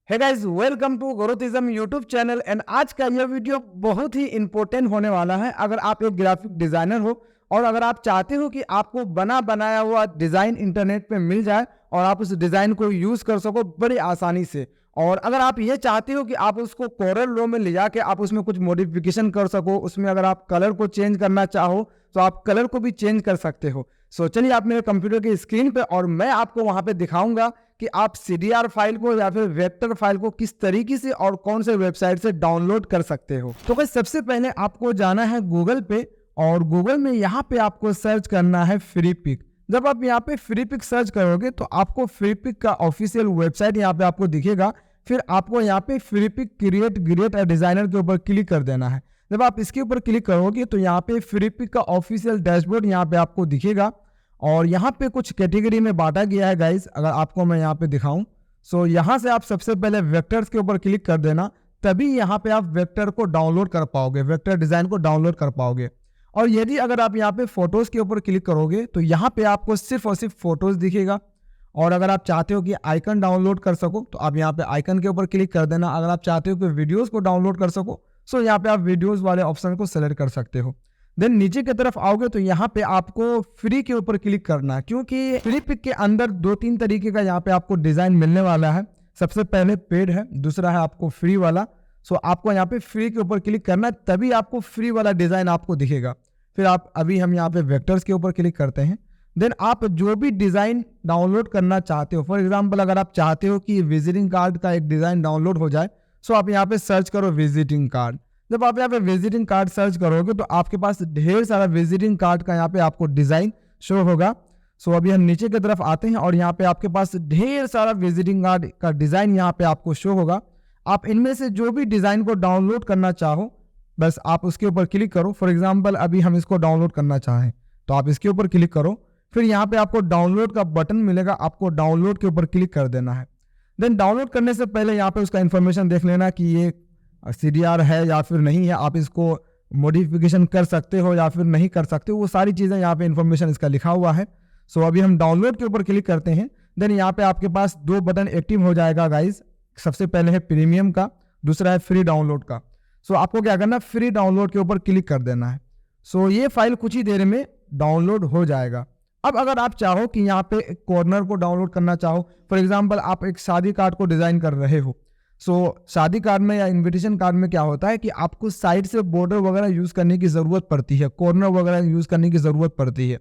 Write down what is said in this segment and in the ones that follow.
Hey guys, welcome to Growthism YouTube channel. And आज का यह वीडियो बहुत ही इंपॉर्टेंट होने वाला है। अगर आप एक ग्राफिक डिजाइनर हो और अगर आप चाहते हो कि आपको बना बनाया हुआ डिजाइन इंटरनेट पे मिल जाए और आप उस डिजाइन को यूज कर सको बड़ी आसानी से, और अगर आप ये चाहते हो कि आप उसको कोरल ड्रॉ में ले जाके आप उसमें कुछ मॉडिफिकेशन कर सको, उसमें अगर आप कलर को चेंज करना चाहो तो आप कलर को भी चेंज कर सकते हो। सो चलिए आप मेरे कंप्यूटर की स्क्रीन पे और मैं आपको वहां पे दिखाऊंगा कि आप CDR फाइल को या फिर वेक्टर फाइल को किस तरीके से और कौन से वेबसाइट से डाउनलोड कर सकते हो। तो गाइस, सबसे पहले आपको जाना है गूगल पे और गूगल में यहाँ पे आपको सर्च करना है फ्री पिक। जब आप यहाँ पे फ्री पिक सर्च करोगे तो आपको फ्री पिक का ऑफिशियल वेबसाइट यहाँ पे आपको दिखेगा। फिर आपको यहाँ पे फ्री पिक क्रिएट डिजाइनर के ऊपर क्लिक कर देना है। जब आप इसके ऊपर क्लिक करोगे तो यहाँ पे फ्री पिक का ऑफिशियल डैशबोर्ड यहाँ पे आपको दिखेगा और यहाँ पे कुछ कैटेगरी में बांटा गया है गाइस। अगर आपको मैं यहाँ पे दिखाऊं सो यहाँ से आप सबसे पहले वेक्टर्स के ऊपर क्लिक कर देना, तभी यहाँ पे आप वेक्टर को डाउनलोड कर पाओगे, वेक्टर डिजाइन को डाउनलोड कर पाओगे। और यदि अगर आप यहाँ पे फोटोज के ऊपर क्लिक करोगे तो यहाँ पे आपको सिर्फ और सिर्फ फोटोज दिखेगा। और अगर आप चाहते हो कि आइकन डाउनलोड कर सको तो आप यहाँ पे आइकन के ऊपर क्लिक कर देना। अगर आप चाहते हो कि वीडियोज को डाउनलोड कर सको सो यहाँ पे आप वीडियोज वाले ऑप्शन को सेलेक्ट कर सकते हो। देन नीचे की तरफ आओगे तो यहाँ पे आपको फ्री के ऊपर क्लिक करना है, क्योंकि फ्री पिक के अंदर 2-3 तरीके का यहाँ पे आपको डिजाइन मिलने वाला है। सबसे पहले पेड है, दूसरा है आपको फ्री वाला। सो आपको यहाँ पे फ्री के ऊपर क्लिक करना है, तभी आपको फ्री वाला डिजाइन आपको दिखेगा। फिर हम यहाँ पे वेक्टर्स के ऊपर क्लिक करते हैं। देन आप जो भी डिजाइन डाउनलोड करना चाहते हो, फॉर एग्जाम्पल अगर आप चाहते हो कि विजिटिंग कार्ड का एक डिजाइन डाउनलोड हो जाए सो आप यहाँ पे सर्च करो विजिटिंग कार्ड। जब आप यहाँ पे विजिटिंग कार्ड सर्च करोगे तो आपके पास ढेर सारा विजिटिंग कार्ड का यहाँ पे आपको डिजाइन शो होगा। सो अभी हम नीचे की तरफ आते हैं और यहाँ पे आपके पास ढेर सारा विजिटिंग कार्ड का डिजाइन यहाँ पे आपको शो होगा। आप इनमें से जो भी डिजाइन को डाउनलोड करना चाहो बस आप उसके ऊपर क्लिक करो। फॉर एग्जाम्पल अभी हम इसको डाउनलोड करना चाहें तो आप इसके ऊपर क्लिक करो। फिर यहाँ पे आपको डाउनलोड का बटन मिलेगा, आपको डाउनलोड के ऊपर क्लिक कर देना है। देन डाउनलोड करने से पहले यहाँ पे उसका इन्फॉर्मेशन देख लेना कि ये CDR है या फिर नहीं है, आप इसको मॉडिफिकेशन कर सकते हो या फिर नहीं कर सकते हो, वो सारी चीज़ें यहाँ पे इन्फॉर्मेशन इसका लिखा हुआ है। सो अभी हम डाउनलोड के ऊपर क्लिक करते हैं। देन यहाँ पे आपके पास 2 बटन एक्टिव हो जाएगा गाइज। सबसे पहले है प्रीमियम का, दूसरा है फ्री डाउनलोड का। सो आपको क्या करना है, फ्री डाउनलोड के ऊपर क्लिक कर देना है। सो ये फाइल कुछ ही देर में डाउनलोड हो जाएगा। अब अगर आप चाहो कि यहाँ पे एक कॉर्नर को डाउनलोड करना चाहो, फॉर एग्जाम्पल आप एक शादी कार्ड को डिजाइन कर रहे हो। शादी कार्ड में या इनविटेशन कार्ड में क्या होता है कि आपको साइड से बॉर्डर वगैरह यूज करने की जरूरत पड़ती है, कॉर्नर वगैरह यूज करने की जरूरत पड़ती है।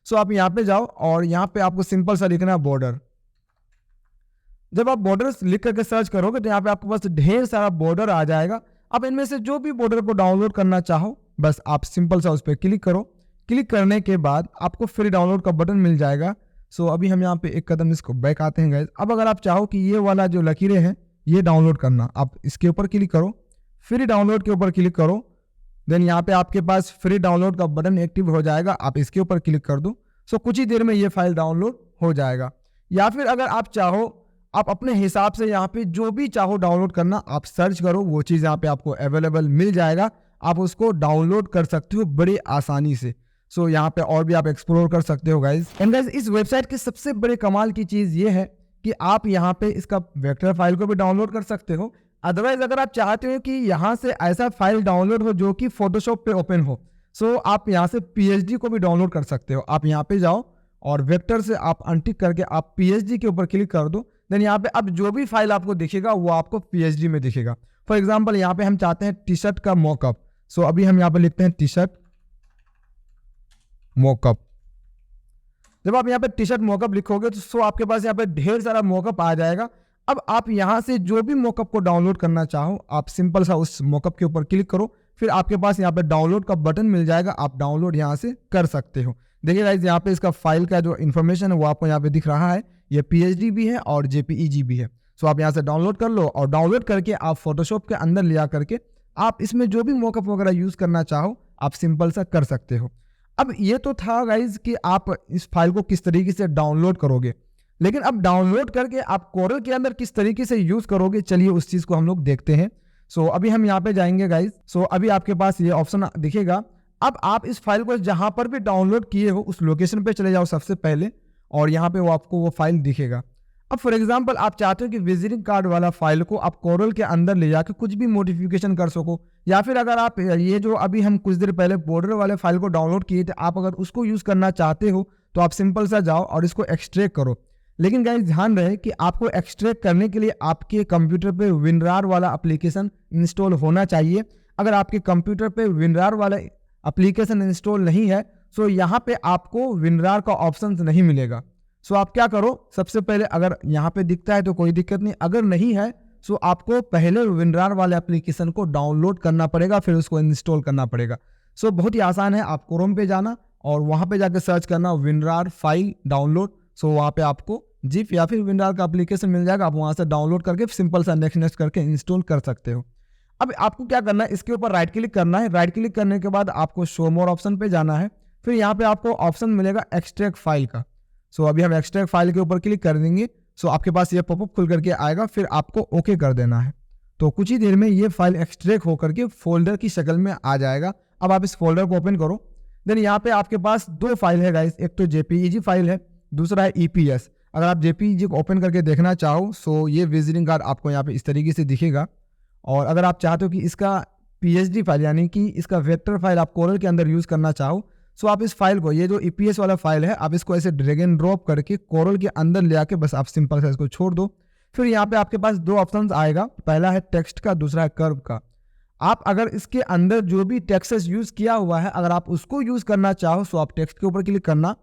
आप यहाँ पे जाओ और यहाँ पे आपको सिंपल सा लिखना है बॉर्डर। जब आप बॉर्डर लिख करके सर्च करोगे तो यहाँ पे आपके पास ढेर सारा बॉर्डर आ जाएगा। अब इनमें से जो भी बॉर्डर को डाउनलोड करना चाहो बस आप सिंपल सा उस पर क्लिक करो। क्लिक करने के बाद आपको फ्री डाउनलोड का बटन मिल जाएगा। अभी हम यहाँ पे एक कदम इसको बैक आते हैं गाइस। अब अगर आप चाहो कि ये वाला जो लकीरें हैं ये डाउनलोड करना, आप इसके ऊपर क्लिक करो, फ्री डाउनलोड के ऊपर क्लिक करो। देन यहाँ पे आपके पास फ्री डाउनलोड का बटन एक्टिव हो जाएगा, आप इसके ऊपर क्लिक कर दो। कुछ ही देर में ये फाइल डाउनलोड हो जाएगा। या फिर अगर आप चाहो आप अपने हिसाब से यहाँ पे जो भी चाहो डाउनलोड करना आप सर्च करो, वो चीज़ यहाँ पे आपको अवेलेबल मिल जाएगा, आप उसको डाउनलोड कर सकते हो बड़ी आसानी से। यहाँ पे और भी आप एक्सप्लोर कर सकते हो गाइज। एंड गाइज, इस वेबसाइट की सबसे बड़े कमाल की चीज़ ये है कि आप यहाँ पे इसका वेक्टर फाइल को भी डाउनलोड कर सकते हो। अदरवाइज अगर आप चाहते हो कि यहाँ से ऐसा फाइल डाउनलोड हो जो कि फोटोशॉप पे ओपन हो आप यहाँ से PSG को भी डाउनलोड कर सकते हो। आप यहाँ पे जाओ और वेक्टर से आप अनटिक करके आप PSG के ऊपर क्लिक कर दो। देन यहाँ पे अब जो भी फाइल आपको दिखेगा वो आपको PSG में दिखेगा। फॉर एग्जाम्पल यहाँ पे हम चाहते हैं टी शर्ट का मॉकअप। अभी हम यहाँ पे लिखते हैं टी शर्ट मॉकअप। जब आप यहाँ पे टी शर्ट मॉकअप लिखोगे तो आपके पास यहाँ पे ढेर सारा मॉकअप आ जाएगा। अब आप यहाँ से जो भी मॉकअप को डाउनलोड करना चाहो आप सिंपल सा उस मॉकअप के ऊपर क्लिक करो, फिर आपके पास यहाँ पे डाउनलोड का बटन मिल जाएगा, आप डाउनलोड यहाँ से कर सकते हो। देखिए गाइस, यहाँ पे इसका फाइल का जो इन्फॉर्मेशन है वो आपको यहाँ पे दिख रहा है, ये PSG भी है और JPEG भी है। आप यहाँ से डाउनलोड कर लो और डाउनलोड करके आप फोटोशॉप के अंदर ले जा करके आप इसमें जो भी मॉकअप वगैरह यूज करना चाहो आप सिंपल सा कर सकते हो। अब ये तो था गाइज कि आप इस फाइल को किस तरीके से डाउनलोड करोगे, लेकिन अब डाउनलोड करके आप कोरल के अंदर किस तरीके से यूज करोगे, चलिए उस चीज को हम लोग देखते हैं। अभी हम यहाँ पे जाएंगे गाइज। अभी आपके पास ये ऑप्शन दिखेगा। अब आप इस फाइल को जहां पर भी डाउनलोड किए हो उस लोकेशन पे चले जाओ सबसे पहले और यहाँ पे वो आपको वो फाइल दिखेगा। अब फॉर एग्जांपल आप चाहते हो कि विजिटिंग कार्ड वाला फाइल को आप कोरल के अंदर ले जाकर कुछ भी मॉडिफिकेशन कर सको, या फिर अगर आप ये जो अभी हम कुछ देर पहले बॉर्डर वाले फाइल को डाउनलोड किए थे, आप अगर उसको यूज़ करना चाहते हो तो आप सिंपल सा जाओ और इसको एक्सट्रैक्ट करो। लेकिन गाइस ध्यान रहे कि आपको एक्सट्रैक्ट करने के लिए आपके कंप्यूटर पे WinRAR वाला एप्लीकेशन इंस्टॉल होना चाहिए। अगर आपके कंप्यूटर पे WinRAR वाला एप्लीकेशन इंस्टॉल नहीं है तो यहाँ पे आपको WinRAR का ऑप्शन नहीं मिलेगा। सो आप क्या करो, सबसे पहले अगर यहाँ पे दिखता है तो कोई दिक्कत नहीं, अगर नहीं है तो आपको पहले WinRAR वाले एप्लीकेशन को डाउनलोड करना पड़ेगा, फिर उसको इंस्टॉल करना पड़ेगा। सो बहुत ही आसान है, आप क्रोम पे जाना और वहाँ पे जाकर सर्च करना WinRAR फाइल डाउनलोड। सो वहाँ पे आपको जिप या फिर WinRAR का एप्लीकेशन मिल जाएगा, आप वहाँ से डाउनलोड करके सिंपल सा नेक्स्ट करके इंस्टॉल कर सकते हो। अब आपको क्या करना है, इसके ऊपर राइट क्लिक करना है। राइट क्लिक करने के बाद आपको शो मोर ऑप्शन पे जाना है, फिर यहाँ पे आपको ऑप्शन मिलेगा एक्सट्रैक्ट फाइल का। सो अभी हम एक्सट्रैक्ट फाइल के ऊपर क्लिक कर देंगे। सो आपके पास ये पॉपअप खुल करके आएगा, फिर आपको ओके कर देना है। तो कुछ ही देर में ये फाइल एक्सट्रैक्ट होकर के फोल्डर की शक्ल में आ जाएगा। अब आप इस फोल्डर को ओपन करो। देन यहाँ पे आपके पास दो फाइल है गाइस, एक तो JPEG फाइल है, दूसरा है EPS। अगर आप JPEG को ओपन करके देखना चाहो सो ये विजिटिंग कार्ड आपको यहाँ पे इस तरीके से दिखेगा। और अगर आप चाहते हो कि इसका PSD फाइल यानी कि इसका वेक्टर फाइल आप कोरल के अंदर यूज़ करना चाहो, सो आप इस फाइल को, ये जो EPS वाला फाइल है, आप इसको ऐसे ड्रैग एंड ड्रॉप करके कोरल के अंदर ले आके बस आप सिंपल से इसको छोड़ दो। फिर यहाँ पे आपके पास दो ऑप्शंस आएगा, पहला है टेक्स्ट का, दूसरा है कर्व का। आप अगर इसके अंदर जो भी टेक्स्ट यूज़ किया हुआ है अगर आप उसको यूज़ करना चाहो सो आप टेक्स्ट के ऊपर क्लिक करना,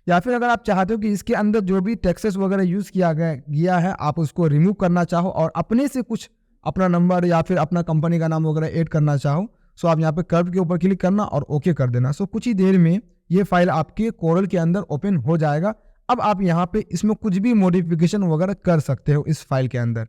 या फिर अगर आप चाहते हो कि इसके अंदर जो भी टेक्स्ट वगैरह यूज़ किया गया है आप उसको रिमूव करना चाहो और अपने से कुछ अपना नंबर या फिर अपना कंपनी का नाम वगैरह ऐड करना चाहो सो आप यहाँ पे कर्व के ऊपर क्लिक करना और ओके कर देना। सो कुछ ही देर में ये फाइल आपके कोरल के अंदर ओपन हो जाएगा। अब आप यहाँ पे इसमें कुछ भी मॉडिफिकेशन वगैरह कर सकते हो इस फाइल के अंदर।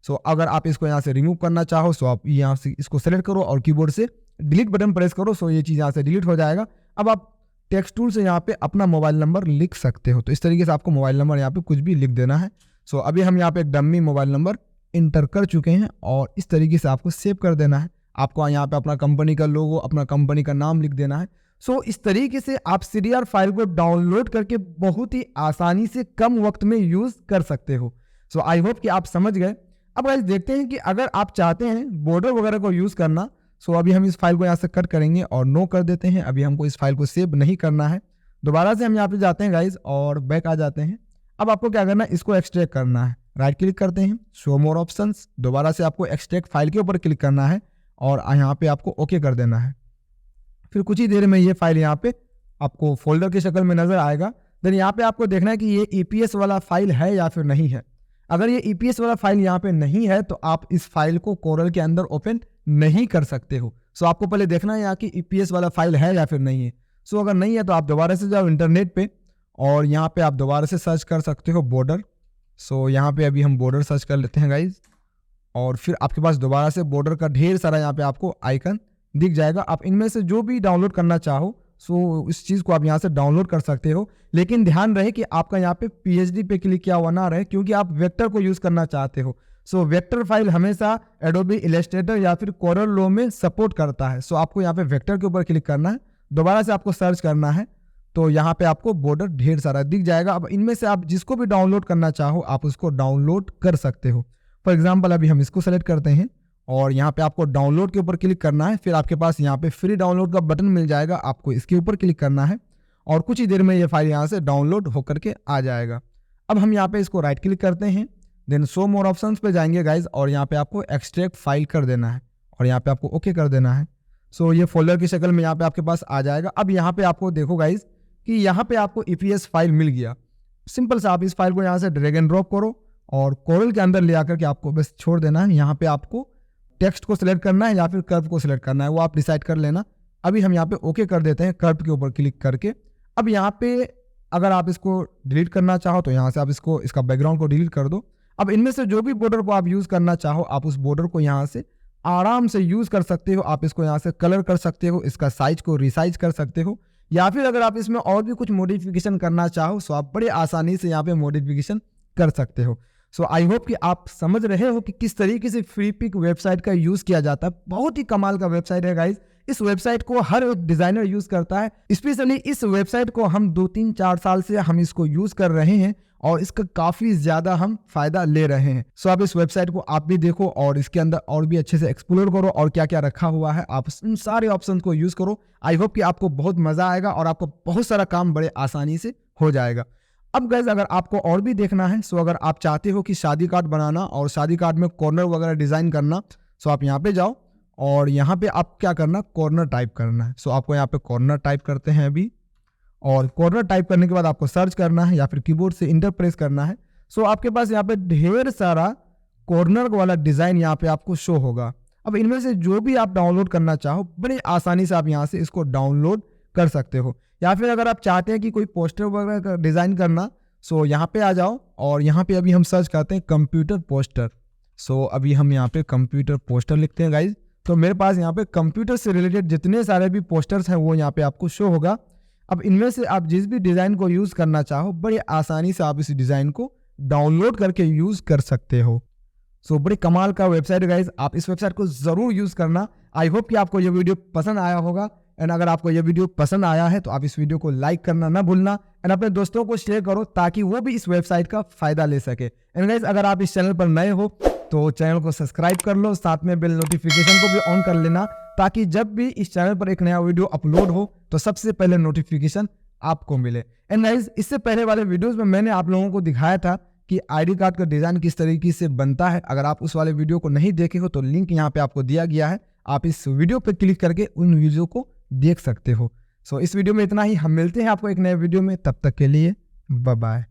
सो अगर आप इसको यहाँ से रिमूव करना चाहो सो आप यहाँ से इसको सेलेक्ट करो और कीबोर्ड से डिलीट बटन प्रेस करो, सो ये चीज़ यहाँ से डिलीट हो जाएगा। अब आप टेक्स्ट टूल से यहाँ पे अपना मोबाइल नंबर लिख सकते हो। तो इस तरीके से आपको मोबाइल नंबर यहाँ पे कुछ भी लिख देना है। सो अभी हम यहाँ पे एक डम्मी मोबाइल नंबर इंटर कर चुके हैं और इस तरीके से आपको सेव कर देना है। आपको यहाँ पे अपना कंपनी का लोगो, अपना कंपनी का नाम लिख देना है। सो इस तरीके से आप CDR फाइल को डाउनलोड करके बहुत ही आसानी से कम वक्त में यूज़ कर सकते हो। सो आई होप कि आप समझ गए। अब गाइस देखते हैं कि अगर आप चाहते हैं बॉर्डर वगैरह को यूज़ करना, सो अभी हम इस फाइल को यहाँ से कट करेंगे और नो कर देते हैं। अभी हमको इस फाइल को सेव नहीं करना है। दोबारा से हम यहाँ पे जाते हैं गाइस और बैक आ जाते हैं। अब आपको क्या करना है, इसको एक्सट्रैक्ट करना है। राइट क्लिक करते हैं, शो मोर ऑप्शंस, दोबारा से आपको एक्सट्रैक्ट फाइल के ऊपर क्लिक करना है और यहाँ पे आपको ओके कर देना है। फिर कुछ ही देर में ये फाइल यहाँ पे आपको फोल्डर की शक्ल में नजर आएगा। देन यहाँ पे आपको देखना है कि ये EPS वाला फाइल है या फिर नहीं है। अगर ये EPS वाला फाइल यहाँ पे नहीं है तो आप इस फाइल को कोरल के अंदर ओपन नहीं कर सकते हो। सो आपको पहले देखना है यहाँ कि EPS वाला फाइल है या फिर नहीं है। सो अगर नहीं है तो आप दोबारा से जाओ इंटरनेट पे और यहाँ पे आप दोबारा से सर्च कर सकते हो बॉर्डर। सो यहाँ पे अभी हम बॉर्डर सर्च कर लेते हैं गाइज और फिर आपके पास दोबारा से बॉर्डर का ढेर सारा यहाँ पे आपको आइकन दिख जाएगा। आप इनमें से जो भी डाउनलोड करना चाहो सो इस चीज़ को आप यहाँ से डाउनलोड कर सकते हो। लेकिन ध्यान रहे कि आपका यहाँ पे PSD पे क्लिक किया हुआ ना रहे, क्योंकि आप वेक्टर को यूज़ करना चाहते हो। सो वेक्टर फाइल हमेशा एडोबी इलस्ट्रेटर या फिर कोरल लो में सपोर्ट करता है। सो आपको यहाँ पे वेक्टर के ऊपर क्लिक करना है, दोबारा से आपको सर्च करना है, तो यहाँ पे आपको बॉर्डर ढेर सारा दिख जाएगा। अब इनमें से आप जिसको भी डाउनलोड करना चाहो आप उसको डाउनलोड कर सकते हो। फॉर एग्जाम्पल अभी हम इसको सेलेक्ट करते हैं और यहाँ पे आपको डाउनलोड के ऊपर क्लिक करना है। फिर आपके पास यहाँ पे फ्री डाउनलोड का बटन मिल जाएगा, आपको इसके ऊपर क्लिक करना है और कुछ ही देर में ये फाइल यहाँ से डाउनलोड होकर के आ जाएगा। अब हम यहाँ पे इसको राइट क्लिक करते हैं, देन शो मोर ऑप्शंस पे जाएंगे गाइज और यहाँ पे आपको एक्सट्रैक्ट फाइल कर देना है और यहाँ पे आपको ओके कर देना है। सो ये फोल्डर की शक्ल में यहाँ पे आपके पास आ जाएगा। अब यहाँ पे आपको देखो गाइज कि यहाँ पे आपको EPS फाइल मिल गया। सिंपल से आप इस फाइल को यहाँ से ड्रैग एंड ड्रॉप करो और कोरल के अंदर ले आकर के आपको बस छोड़ देना है। यहाँ पे आपको टेक्स्ट को सिलेक्ट करना है या फिर कर्व को सिलेक्ट करना है, वो आप डिसाइड कर लेना। अभी हम यहाँ पे ओके कर देते हैं कर्व के ऊपर क्लिक करके। अब यहाँ पे अगर आप इसको डिलीट करना चाहो तो यहाँ से आप इसका बैकग्राउंड को डिलीट कर दो। अब इनमें से जो भी बॉर्डर को आप यूज़ करना चाहो आप उस बॉर्डर को यहाँ से आराम से यूज़ कर सकते हो। आप इसको यहाँ से कलर कर सकते हो, इसका साइज को रिसाइज कर सकते हो, या फिर अगर आप इसमें और भी कुछ मॉडिफिकेशन करना चाहो तो आप बड़े आसानी से यहाँ पे मॉडिफिकेशन कर सकते हो। सो आई होप कि आप समझ रहे हो कि किस तरीके से फ्रीपिक वेबसाइट का यूज़ किया जाता है। बहुत ही कमाल का वेबसाइट है गाइज। इस वेबसाइट को हर एक डिज़ाइनर यूज़ करता है। स्पेशली इस वेबसाइट को हम 2-3-4 साल से हम इसको यूज़ कर रहे हैं और इसका काफ़ी ज़्यादा हम फायदा ले रहे हैं। सो आप इस वेबसाइट को आप भी देखो और इसके अंदर और भी अच्छे से एक्सप्लोर करो और क्या क्या रखा हुआ है, आप उन सारे ऑप्शन को यूज़ करो। आई होप कि आपको बहुत मज़ा आएगा और आपको बहुत सारा काम बड़े आसानी से हो जाएगा। अब गाइस अगर आपको और भी देखना है, सो अगर आप चाहते हो कि शादी कार्ड बनाना और शादी कार्ड में कॉर्नर वगैरह डिज़ाइन करना, सो आप यहाँ पे जाओ और यहाँ पे आप क्या करना, कॉर्नर टाइप करना है। सो आपको यहाँ पे कॉर्नर टाइप करते हैं अभी, और कॉर्नर टाइप करने के बाद आपको सर्च करना है या फिर कीबोर्ड से इंटर प्रेस करना है। सो आपके पास यहाँ पे ढेर सारा कॉर्नर वाला डिज़ाइन यहाँ पे आपको शो होगा। अब इनमें से जो भी आप डाउनलोड करना चाहो बड़े आसानी से आप यहाँ से इसको डाउनलोड कर सकते हो। या फिर अगर आप चाहते हैं कि कोई पोस्टर वगैरह का डिज़ाइन करना, सो यहाँ पे आ जाओ और यहाँ पे अभी हम सर्च करते हैं कंप्यूटर पोस्टर। सो अभी हम यहाँ पे कंप्यूटर पोस्टर लिखते हैं गाइज। तो मेरे पास यहाँ पे कंप्यूटर से रिलेटेड जितने सारे भी पोस्टर्स हैं वो यहाँ पे आपको शो होगा। अब इनमें से आप जिस भी डिज़ाइन को यूज़ करना चाहो बड़ी आसानी से आप इस डिज़ाइन को डाउनलोड करके यूज़ कर सकते हो। सो बड़ी कमाल का वेबसाइट है गाइज, आप इस वेबसाइट को ज़रूर यूज़ करना। आई होप कि आपको ये वीडियो पसंद आया होगा। एंड अगर आपको ये वीडियो पसंद आया है तो आप इस वीडियो को लाइक करना ना भूलना एंड अपने दोस्तों को शेयर करो ताकि वो भी इस वेबसाइट का फ़ायदा ले सके। एंड गाइज अगर आप इस चैनल पर नए हो तो चैनल को सब्सक्राइब कर लो, साथ में बेल नोटिफिकेशन को भी ऑन कर लेना ताकि जब भी इस चैनल पर एक नया वीडियो अपलोड हो तो सबसे पहले नोटिफिकेशन आपको मिले। एंड गाइस इससे पहले वाले वीडियोस में मैंने आप लोगों को दिखाया था कि आईडी कार्ड का डिज़ाइन किस तरीके से बनता है। अगर आप उस वाले वीडियो को नहीं देखे हो तो लिंक यहाँ पे आपको दिया गया है, आप इस वीडियो पे क्लिक करके उन वीडियो को देख सकते हो। सो इस वीडियो में इतना ही, हम मिलते हैं आपको एक नए वीडियो में, तब तक के लिए बाय बाय।